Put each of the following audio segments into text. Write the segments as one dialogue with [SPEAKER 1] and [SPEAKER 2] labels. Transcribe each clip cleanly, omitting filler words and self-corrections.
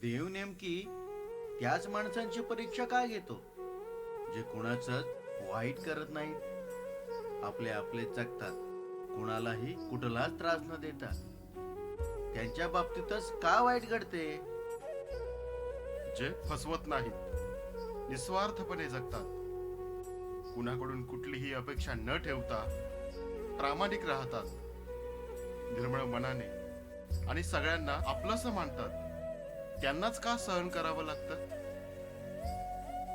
[SPEAKER 1] देव नेमकी त्याच माणसांची परीक्षा का घेतो जे कुणाच वाईट करत नाहीत, आपले आपले जगतात, कुणालाही कुठलाच त्रास न देता? त्यांच्या बाबतीतच का वाईट घडते?
[SPEAKER 2] जे फसवत नाहीत, निस्वार्थपणे जगतात, कुणाकडून कुठलीही अपेक्षा न ठेवता प्रामाणिक राहतात, निर्मळ मनाने आणि सगळ्यांना आपलंसं मानतात, त्यांनाच का सहन करावं लागतं?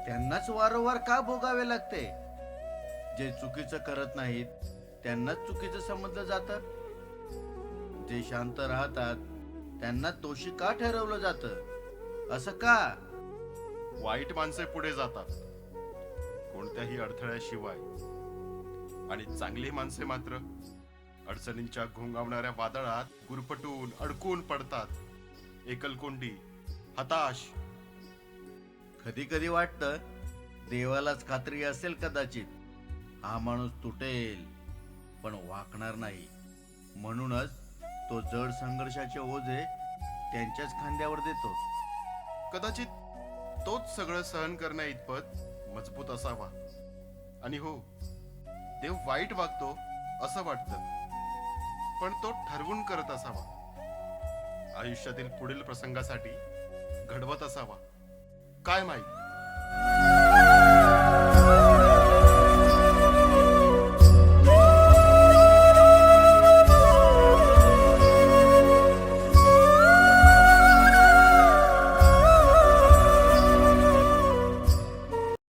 [SPEAKER 1] त्यांनाच वारंवार का भोगावे लागते? जे चुकीचं करत नाहीत त्यांनाच चुकीचं समजलं जातं. जे शांत राहतात त्यांना दोषी का ठरवलं जातं? असं का?
[SPEAKER 2] वाईट माणसे पुढे जातात कोणत्याही अडथळ्याशिवाय, आणि चांगली माणसे मात्र अडचणींच्या घोंगावणाऱ्या वादळात गुरफटून अडकून पडतात, एकलकोंडी, हताश.
[SPEAKER 1] कधी कधी वाटतं देवालाच खात्री असेल कदाचित, हा माणूस तुटेल पण वाकणार नाही, म्हणूनच तो जड संघर्षाचे ओझे त्यांच्याच खांद्यावर देतो.
[SPEAKER 2] कदाचित तोच सगळं सहन करण्या इतपत मजबूत असावा. आणि हो, देव वाईट वागतो असं वाटतं, पण तो ठरवून करत असावा, आयुष्यातील पुढील प्रसंगासाठी घडवत असावा. काय माहित,